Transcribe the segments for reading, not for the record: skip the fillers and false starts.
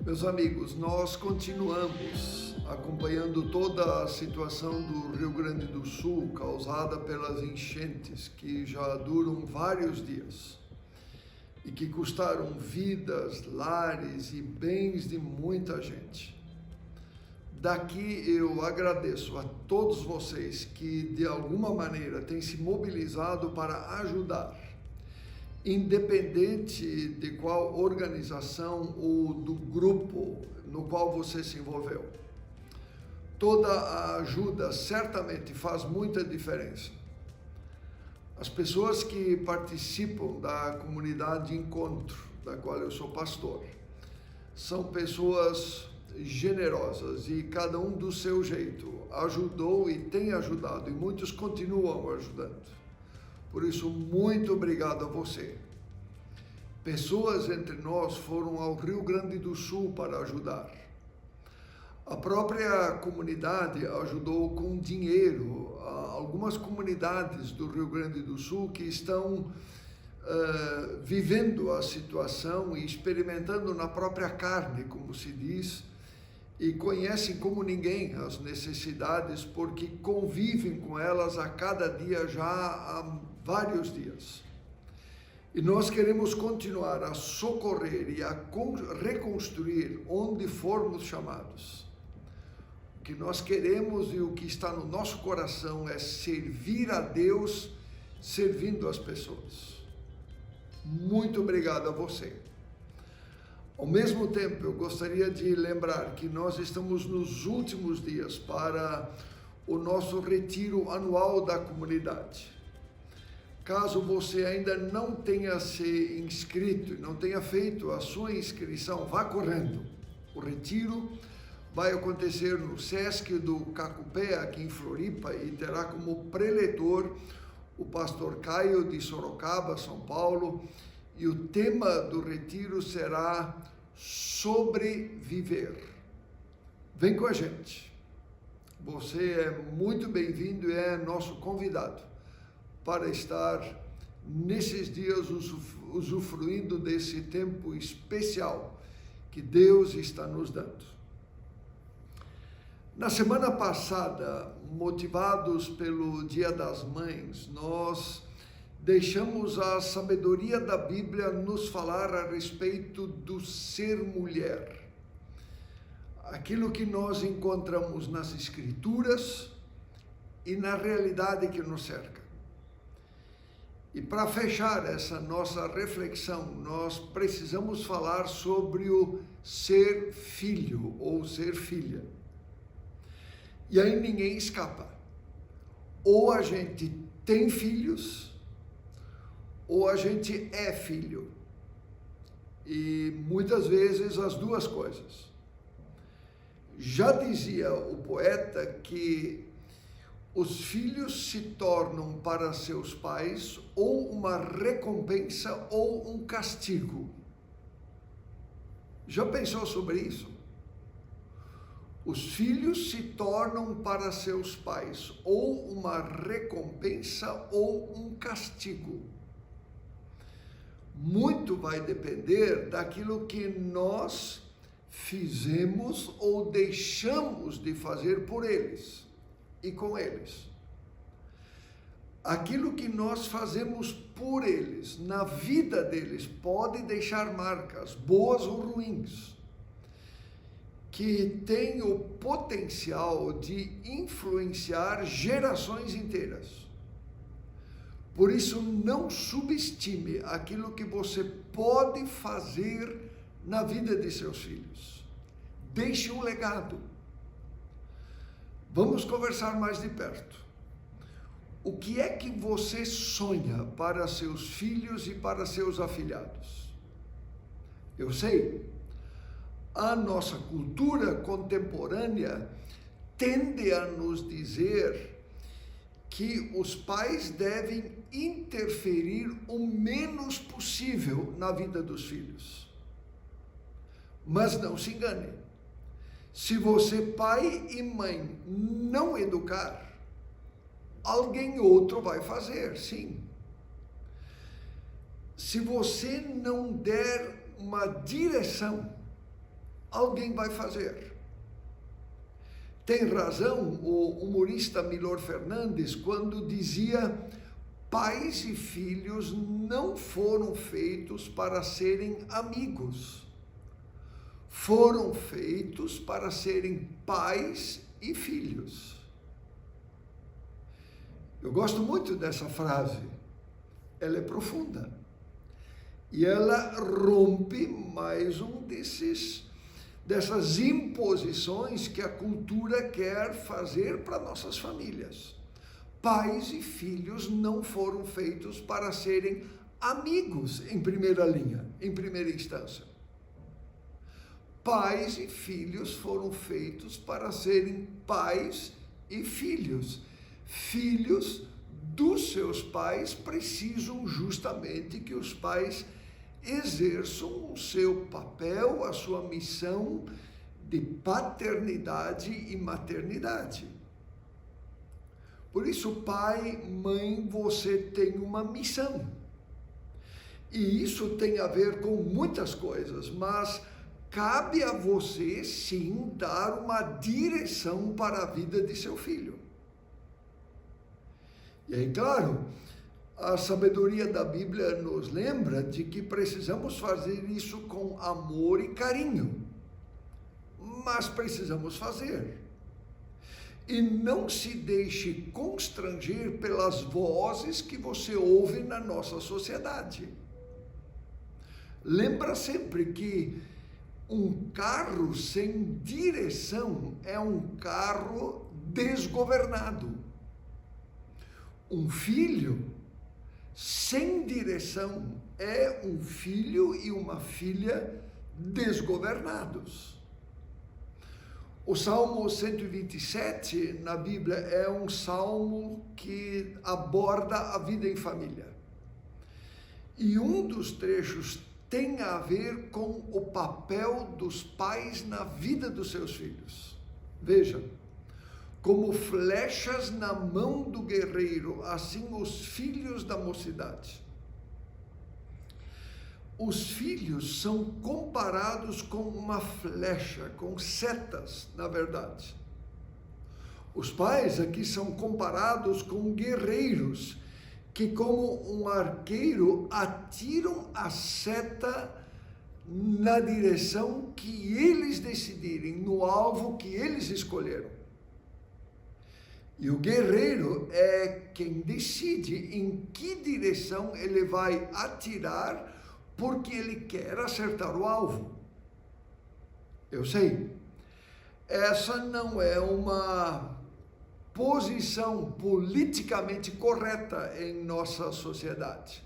Meus amigos, nós continuamos acompanhando toda a situação do Rio Grande do Sul causada pelas enchentes que já duram vários dias e que custaram vidas, lares e bens de muita gente. Daqui eu agradeço a todos vocês que de alguma maneira têm se mobilizado para ajudar, independente de qual organização ou do grupo no qual você se envolveu. Toda a ajuda certamente faz muita diferença. As pessoas que participam da comunidade Encontro, da qual eu sou pastor, são pessoas generosas e cada um do seu jeito ajudou e tem ajudado, e muitos continuam ajudando. Por isso, muito obrigado a você. Pessoas entre nós foram ao Rio Grande do Sul para ajudar. A própria comunidade ajudou com dinheiro. Algumas comunidades do Rio Grande do Sul que estão vivendo a situação e experimentando na própria carne, como se diz, e conhecem como ninguém as necessidades porque convivem com elas a cada dia já há vários dias. E nós queremos continuar a socorrer e a reconstruir onde formos chamados. O que nós queremos e o que está no nosso coração é servir a Deus servindo as pessoas. Muito obrigado a você. Ao mesmo tempo, eu gostaria de lembrar que nós estamos nos últimos dias para o nosso retiro anual da comunidade. Caso você ainda não tenha se inscrito, não tenha feito a sua inscrição, vá correndo. O retiro vai acontecer no Sesc do Cacupé, aqui em Floripa, e terá como preletor o pastor Caio de Sorocaba, São Paulo, e o tema do retiro será sobreviver. Vem com a gente. Você é muito bem-vindo e é nosso convidado para estar nesses dias usufruindo desse tempo especial que Deus está nos dando. Na semana passada, motivados pelo Dia das Mães, nós deixamos a sabedoria da Bíblia nos falar a respeito do ser mulher. Aquilo que nós encontramos nas Escrituras e na realidade que nos cerca. E para fechar essa nossa reflexão, nós precisamos falar sobre o ser filho ou ser filha. E aí ninguém escapa. Ou a gente tem filhos, ou a gente é filho. E muitas vezes as duas coisas. Já dizia o poeta que os filhos se tornam para seus pais ou uma recompensa ou um castigo. Já pensou sobre isso? Os filhos se tornam para seus pais ou uma recompensa ou um castigo. Muito vai depender daquilo que nós fizemos ou deixamos de fazer por eles e com eles. Aquilo que nós fazemos por eles, na vida deles, pode deixar marcas, boas ou ruins, que tem o potencial de influenciar gerações inteiras. Por isso, não subestime aquilo que você pode fazer na vida de seus filhos. Deixe um legado. Vamos conversar mais de perto. O que é que você sonha para seus filhos e para seus afilhados? Eu sei, a nossa cultura contemporânea tende a nos dizer que os pais devem interferir o menos possível na vida dos filhos. Mas não se engane. Se você, pai e mãe, não educar, alguém outro vai fazer, sim. Se você não der uma direção, alguém vai fazer. Tem razão o humorista Milor Fernandes quando dizia: pais e filhos não foram feitos para serem amigos. Foram feitos para serem pais e filhos. Eu gosto muito dessa frase. Ela é profunda. E ela rompe mais dessas imposições que a cultura quer fazer para nossas famílias. Pais e filhos não foram feitos para serem amigos em primeira linha, em primeira instância. Pais e filhos foram feitos para serem pais e filhos. Filhos dos seus pais precisam justamente que os pais exerçam o seu papel, a sua missão de paternidade e maternidade. Por isso, pai, mãe, você tem uma missão. E isso tem a ver com muitas coisas, mas cabe a você, sim, dar uma direção para a vida de seu filho. E aí, claro, a sabedoria da Bíblia nos lembra de que precisamos fazer isso com amor e carinho. Mas precisamos fazer. E não se deixe constranger pelas vozes que você ouve na nossa sociedade. Lembra sempre que um carro sem direção é um carro desgovernado. Um filho sem direção é um filho e uma filha desgovernados. O Salmo 127 na Bíblia é um salmo que aborda a vida em família. E um dos trechos tem a ver com o papel dos pais na vida dos seus filhos. Veja, como flechas na mão do guerreiro, assim os filhos da mocidade. Os filhos são comparados com uma flecha, com setas, na verdade. Os pais aqui são comparados com guerreiros, que como um arqueiro atiram a seta na direção que eles decidirem, no alvo que eles escolheram. E o guerreiro é quem decide em que direção ele vai atirar, porque ele quer acertar o alvo. Eu sei, essa não é uma posição politicamente correta em nossa sociedade.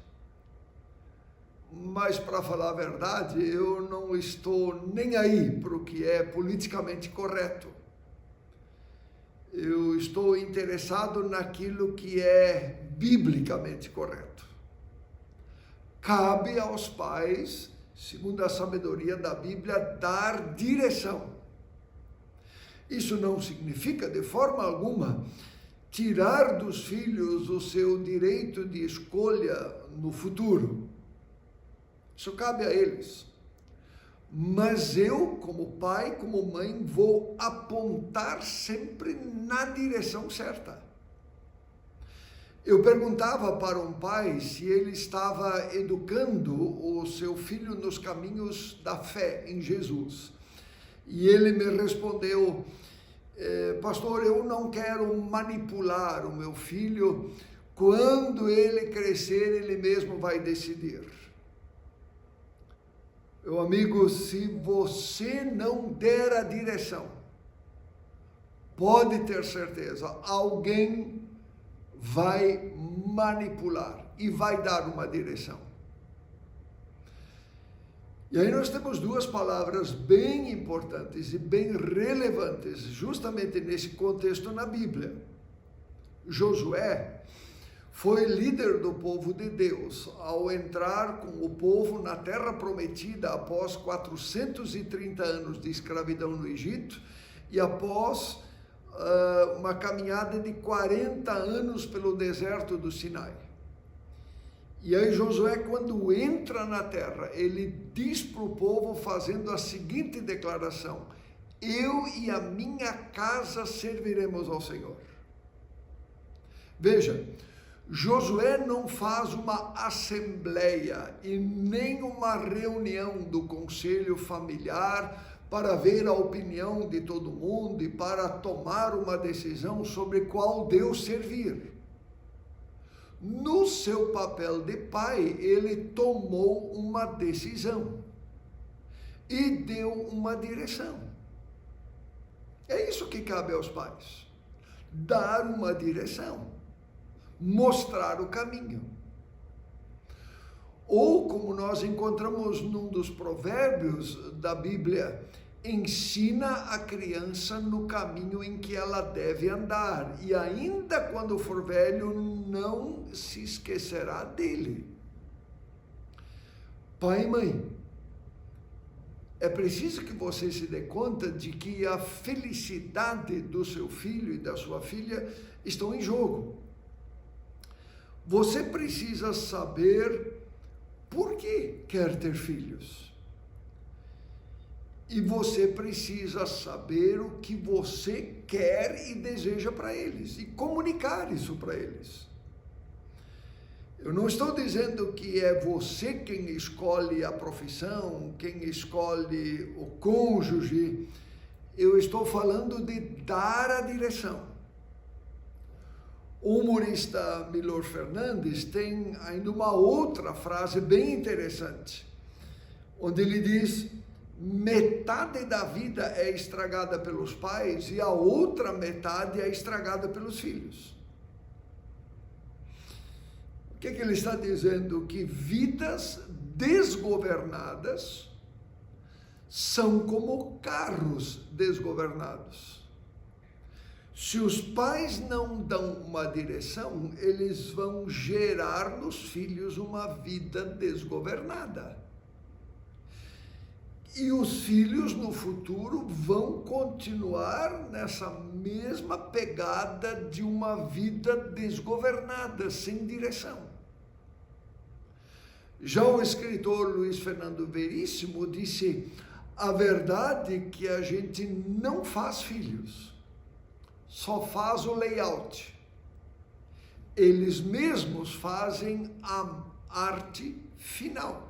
Mas, para falar a verdade, eu não estou nem aí para o que é politicamente correto. Eu estou interessado naquilo que é biblicamente correto. Cabe aos pais, segundo a sabedoria da Bíblia, dar direção. Isso não significa, de forma alguma, tirar dos filhos o seu direito de escolha no futuro. Isso cabe a eles. Mas eu, como pai, como mãe, vou apontar sempre na direção certa. Eu perguntava para um pai se ele estava educando o seu filho nos caminhos da fé em Jesus. E ele me respondeu: pastor, eu não quero manipular o meu filho. Quando ele crescer, ele mesmo vai decidir. Meu amigo, se você não der a direção, pode ter certeza, alguém vai manipular e vai dar uma direção. E aí nós temos duas palavras bem importantes e bem relevantes, justamente nesse contexto na Bíblia. Josué foi líder do povo de Deus ao entrar com o povo na terra prometida após 430 anos de escravidão no Egito e após uma caminhada de 40 anos pelo deserto do Sinai. E aí Josué, quando entra na terra, ele diz para o povo fazendo a seguinte declaração: eu e a minha casa serviremos ao Senhor. Veja, Josué não faz uma assembleia e nem uma reunião do conselho familiar para ver a opinião de todo mundo e para tomar uma decisão sobre qual Deus servir. No seu papel de pai, ele tomou uma decisão e deu uma direção. É isso que cabe aos pais: dar uma direção, mostrar o caminho. Ou, como nós encontramos num dos provérbios da Bíblia, ensina a criança no caminho em que ela deve andar, e ainda quando for velho, não se esquecerá dele. Pai e mãe, é preciso que você se dê conta de que a felicidade do seu filho e da sua filha estão em jogo. Você precisa saber por que quer ter filhos. E você precisa saber o que você quer e deseja para eles e comunicar isso para eles. Eu não estou dizendo que é você quem escolhe a profissão, quem escolhe o cônjuge. Eu estou falando de dar a direção. O humorista Milor Fernandes tem ainda uma outra frase bem interessante, onde ele diz: metade da vida é estragada pelos pais e a outra metade é estragada pelos filhos. O que ele está dizendo? Que vidas desgovernadas são como carros desgovernados. Se os pais não dão uma direção, eles vão gerar nos filhos uma vida desgovernada. E os filhos no futuro vão continuar nessa mesma pegada de uma vida desgovernada, sem direção. Já o escritor Luiz Fernando Veríssimo disse: a verdade é que a gente não faz filhos, só faz o layout. Eles mesmos fazem a arte final.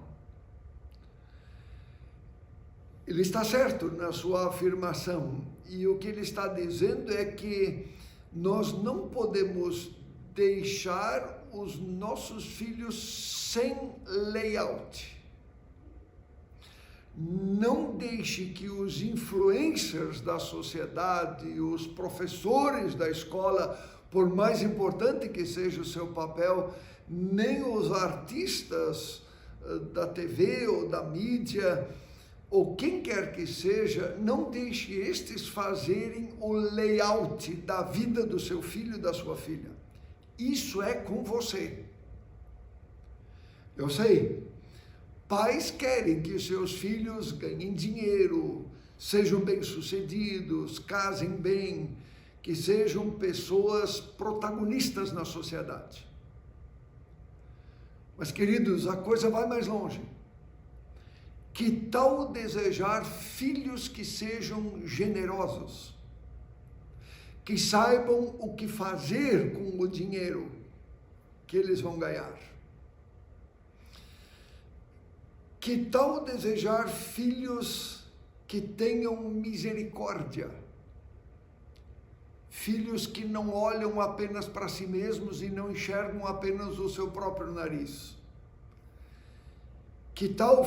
Ele está certo na sua afirmação, e o que ele está dizendo é que nós não podemos deixar os nossos filhos sem layout. Não deixe que os influencers da sociedade, os professores da escola, por mais importante que seja o seu papel, nem os artistas da TV ou da mídia, ou quem quer que seja, não deixe estes fazerem o layout da vida do seu filho e da sua filha. Isso é com você. Eu sei, pais querem que seus filhos ganhem dinheiro, sejam bem-sucedidos, casem bem, que sejam pessoas protagonistas na sociedade. Mas, queridos, a coisa vai mais longe. Que tal desejar filhos que sejam generosos, que saibam o que fazer com o dinheiro que eles vão ganhar? Que tal desejar filhos que tenham misericórdia, filhos que não olham apenas para si mesmos e não enxergam apenas o seu próprio nariz? Que tal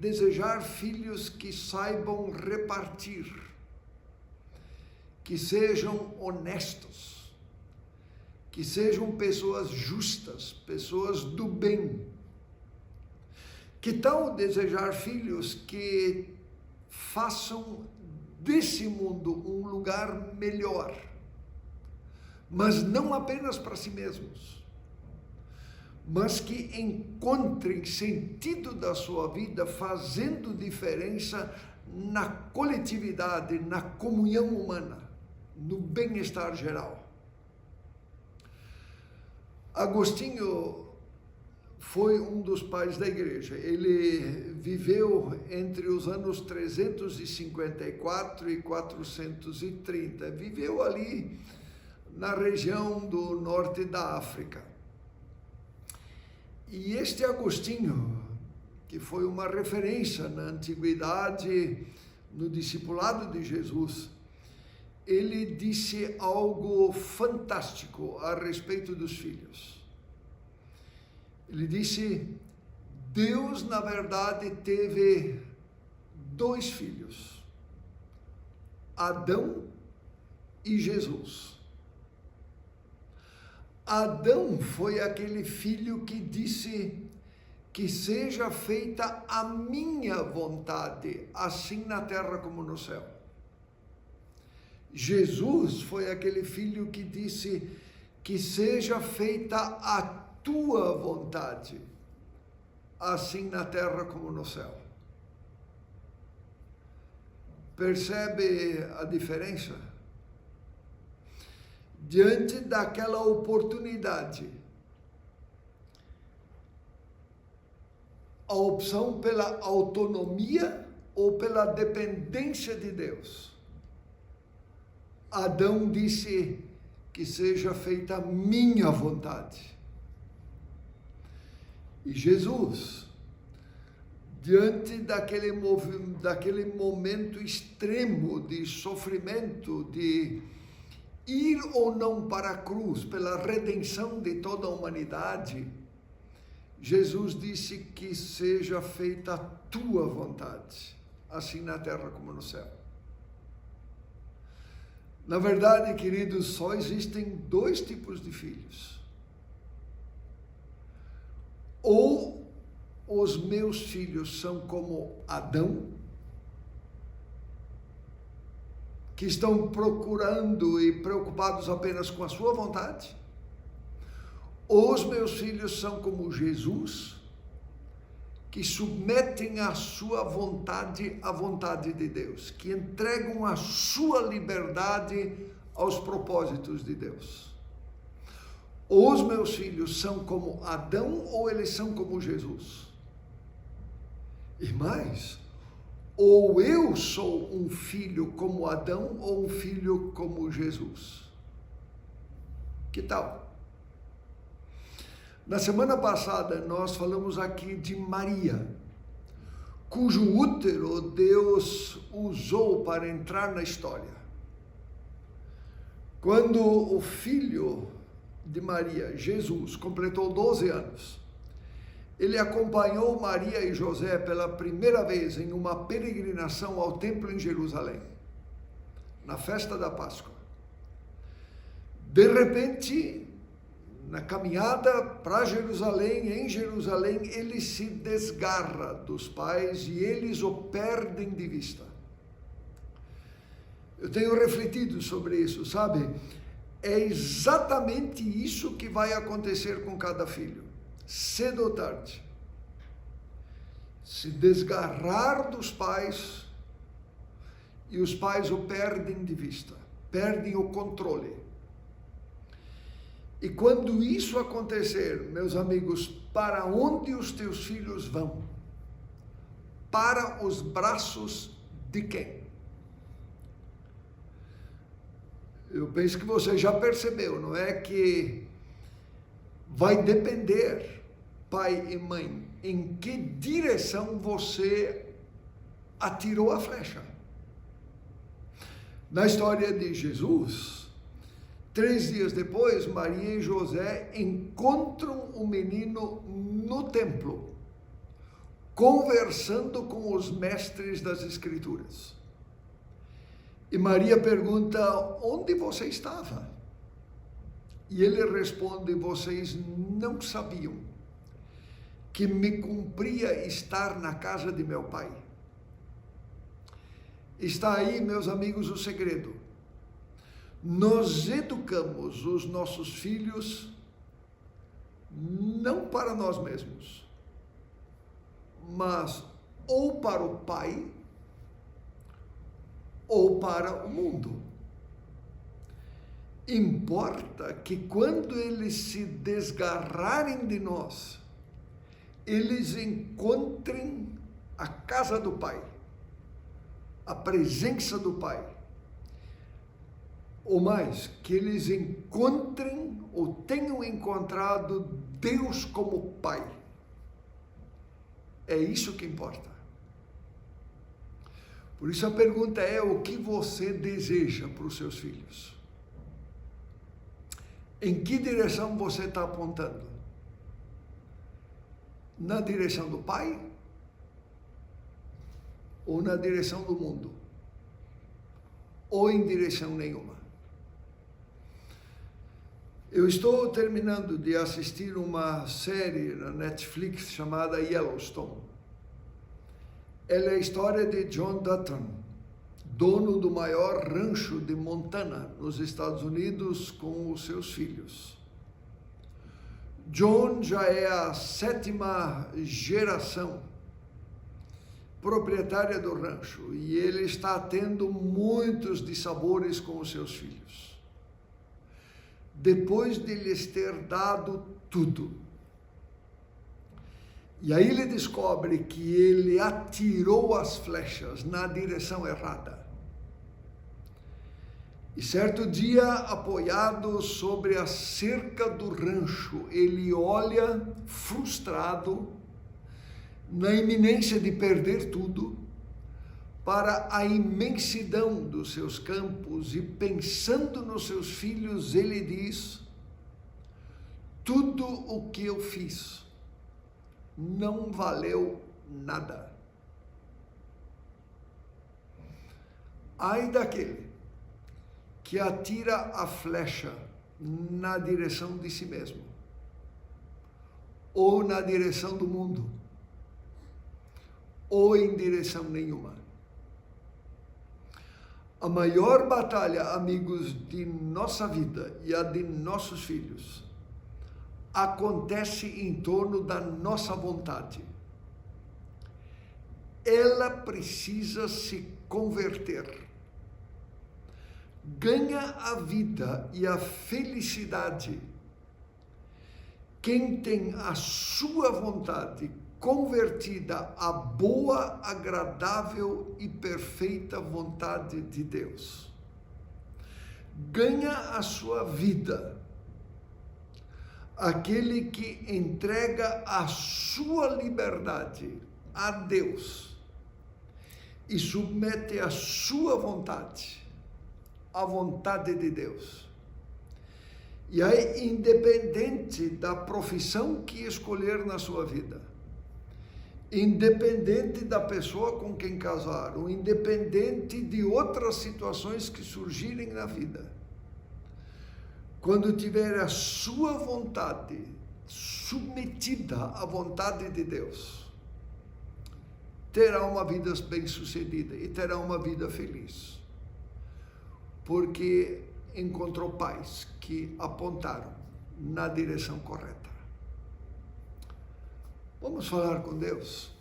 desejar filhos que saibam repartir, que sejam honestos, que sejam pessoas justas, pessoas do bem? Que tal desejar filhos que façam desse mundo um lugar melhor, mas não apenas para si mesmos, mas que encontrem sentido da sua vida fazendo diferença na coletividade, na comunhão humana, no bem-estar geral? Agostinho foi um dos pais da igreja. Ele viveu entre os anos 354 e 430. Viveu ali na região do norte da África. E este Agostinho, que foi uma referência na antiguidade, no discipulado de Jesus, ele disse algo fantástico a respeito dos filhos. Ele disse: Deus, na verdade, teve 2 filhos, Adão e Jesus. Adão foi aquele filho que disse: que seja feita a minha vontade, assim na terra como no céu. Jesus foi aquele filho que disse: que seja feita a tua vontade, assim na terra como no céu. Percebe a diferença? Diante daquela oportunidade, a opção pela autonomia ou pela dependência de Deus, Adão disse: que seja feita a minha vontade. E Jesus, diante daquele momento extremo de sofrimento, de ir ou não para a cruz pela redenção de toda a humanidade, Jesus disse: que seja feita a tua vontade, assim na terra como no céu. Na verdade, queridos, só existem 2 tipos de filhos. Ou os meus filhos são como Adão, que estão procurando e preocupados apenas com a sua vontade, ou os meus filhos são como Jesus, que submetem a sua vontade à vontade de Deus, que entregam a sua liberdade aos propósitos de Deus. Ou os meus filhos são como Adão, ou eles são como Jesus. E mais, ou eu sou um filho como Adão, ou um filho como Jesus. Que tal? Na semana passada, nós falamos aqui de Maria, cujo útero Deus usou para entrar na história. Quando o filho de Maria, Jesus, completou 12 anos, ele acompanhou Maria e José pela primeira vez em uma peregrinação ao templo em Jerusalém, na festa da Páscoa. De repente, na caminhada para Jerusalém, em Jerusalém, ele se desgarra dos pais e eles o perdem de vista. Eu tenho refletido sobre isso, sabe? É exatamente isso que vai acontecer com cada filho, cedo ou tarde. Se desgarrar dos pais e os pais o perdem de vista, perdem o controle. E quando isso acontecer, meus amigos, para onde os teus filhos vão? Para os braços de quem? Eu penso que você já percebeu, não é? Que vai depender, pai e mãe, em que direção você atirou a flecha. Na história de Jesus, 3 dias depois, Maria e José encontram o menino no templo, conversando com os mestres das Escrituras. E Maria pergunta: onde você estava? E ele responde: vocês não sabiam que me cumpria estar na casa de meu pai. Está aí, meus amigos, o segredo. Nós educamos os nossos filhos não para nós mesmos, mas ou para o pai ou para o mundo. Importa que quando eles se desgarrarem de nós, eles encontrem a casa do Pai, a presença do Pai, ou mais, que eles encontrem ou tenham encontrado Deus como Pai. É isso que importa. Por isso a pergunta é: o que você deseja para os seus filhos? Em que direção você está apontando? Na direção do Pai? Ou na direção do mundo? Ou em direção nenhuma? Eu estou terminando de assistir uma série na Netflix chamada Yellowstone. Ela é a história de John Dutton, dono do maior rancho de Montana, nos Estados Unidos, com os seus filhos. John já é a 7ª geração proprietária do rancho e ele está tendo muitos dissabores com os seus filhos. Depois de lhes ter dado tudo. E aí ele descobre que ele atirou as flechas na direção errada. E certo dia, apoiado sobre a cerca do rancho, ele olha frustrado, na iminência de perder tudo, para a imensidão dos seus campos e pensando nos seus filhos, ele diz: tudo o que eu fiz não valeu nada. Ai daquele que atira a flecha na direção de si mesmo, ou na direção do mundo, ou em direção nenhuma. A maior batalha, amigos, de nossa vida e a de nossos filhos, acontece em torno da nossa vontade. Ela precisa se converter. Ganha a vida e a felicidade quem tem a sua vontade convertida à boa, agradável e perfeita vontade de Deus. Ganha a sua vida aquele que entrega a sua liberdade a Deus e submete a sua vontade à vontade de Deus. E aí, independente da profissão que escolher na sua vida, independente da pessoa com quem casar, ou independente de outras situações que surgirem na vida, quando tiver a sua vontade submetida à vontade de Deus, terá uma vida bem-sucedida e terá uma vida feliz, porque encontrou pais que apontaram na direção correta. Vamos falar com Deus.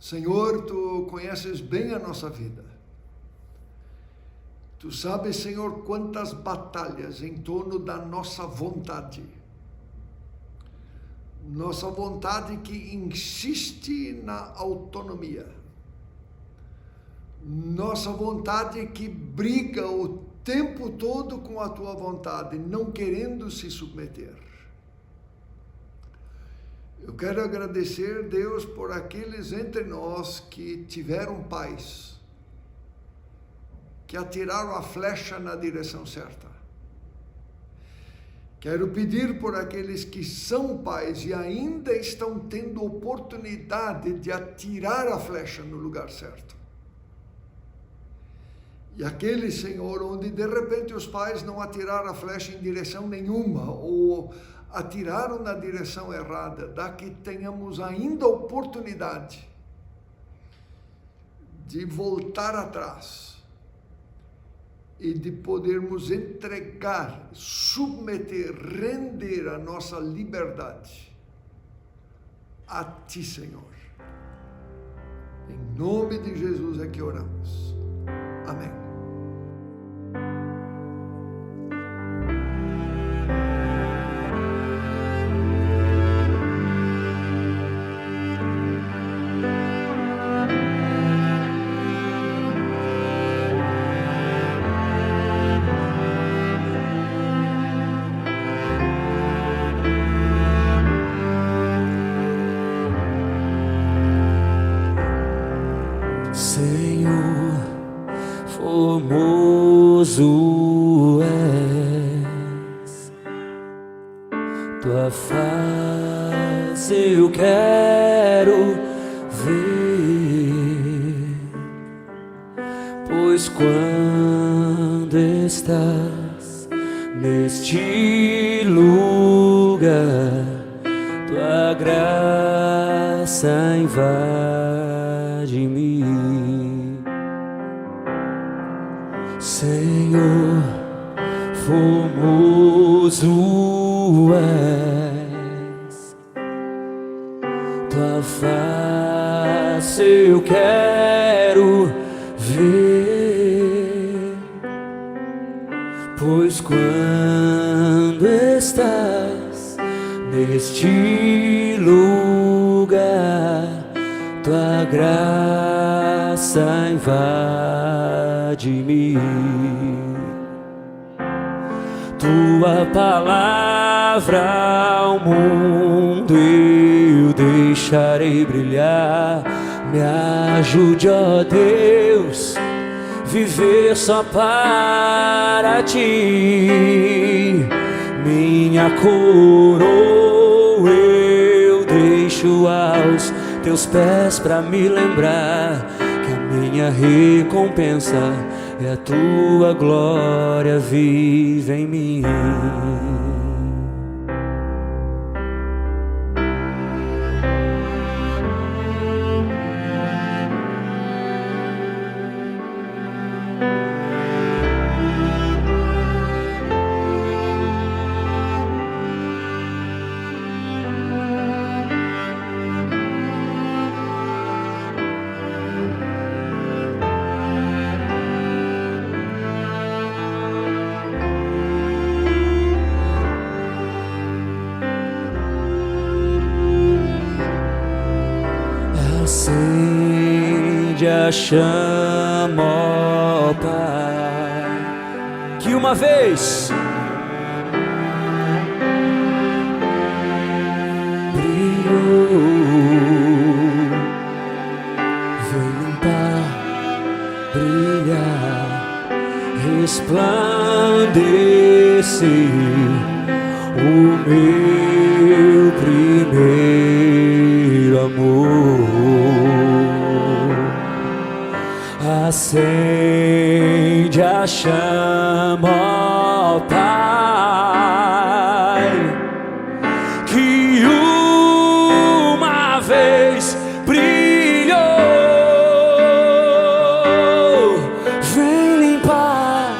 Senhor, Tu conheces bem a nossa vida. Tu sabes, Senhor, quantas batalhas em torno da nossa vontade. Nossa vontade que insiste na autonomia. Nossa vontade que briga o tempo todo com a Tua vontade, não querendo se submeter. Eu quero agradecer, Deus, por aqueles entre nós que tiveram pais, que atiraram a flecha na direção certa. Quero pedir por aqueles que são pais e ainda estão tendo oportunidade de atirar a flecha no lugar certo. E aquele, Senhor, onde de repente os pais não atiraram a flecha em direção nenhuma, ou atiraram na direção errada, dá que tenhamos ainda oportunidade de voltar atrás e de podermos entregar, submeter, render a nossa liberdade a Ti, Senhor. Em nome de Jesus é que oramos. Amém. formoso és, tua face eu quero ver, pois quando estás neste lugar, tua graça invade-me. Senhor, formoso és, tua face eu quero ver, pois quando estás neste lugar, tua graça invade-me. Tua palavra ao mundo eu deixarei brilhar. Me ajude, ó Deus, viver só para ti. Minha coroa eu deixo aos teus pés pra me lembrar que a minha recompensa é a tua glória viva em mim. Acende a chama, ó Pai, que uma vez brilhou, vem limpar, brilhar, resplandecer o meu primeiro amor. Acende a chama, ó Pai, que uma vez brilhou, vem limpar,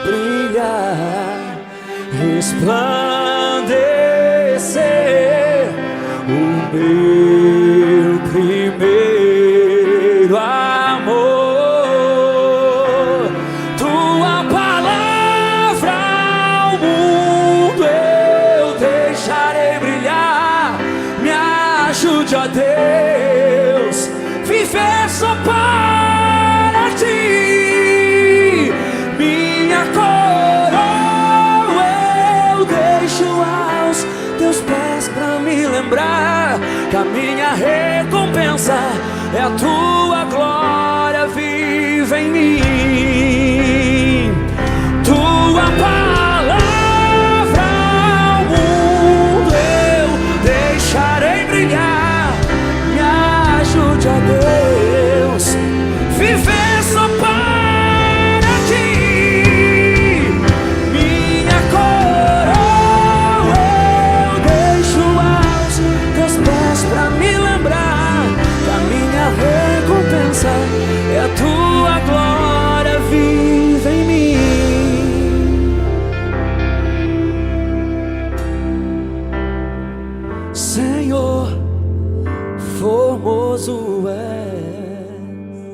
brilhar, resplandecer o meu primeiro amor. Tua palavra ao mundo eu deixarei brilhar. Me ajude, ó Deus, viver só para ti. Minha coroa eu deixo aos teus pés pra me lembrar que a minha recompensa é a tua glória viva em mim. Tua palavra ao mundo eu deixarei brilhar. Me ajude, ó Deus, viver só para ti. Minha coroa eu deixo aos teus pés pra me lembrar que a minha recompensa é a tua glória viva em mim. Senhor, formoso és,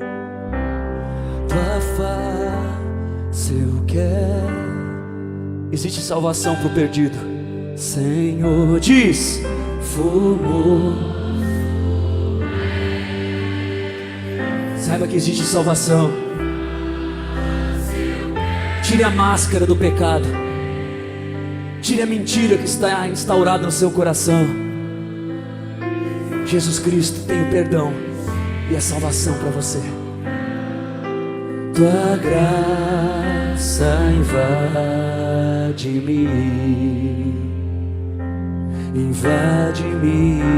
tua face eu quero. Existe salvação pro perdido. Senhor, diz, formoso. Saiba que existe salvação. Tire a máscara do pecado. Tire a mentira que está instaurada no seu coração. Jesus Cristo tem o perdão e a salvação para você. tua graça invade-me, invade-me.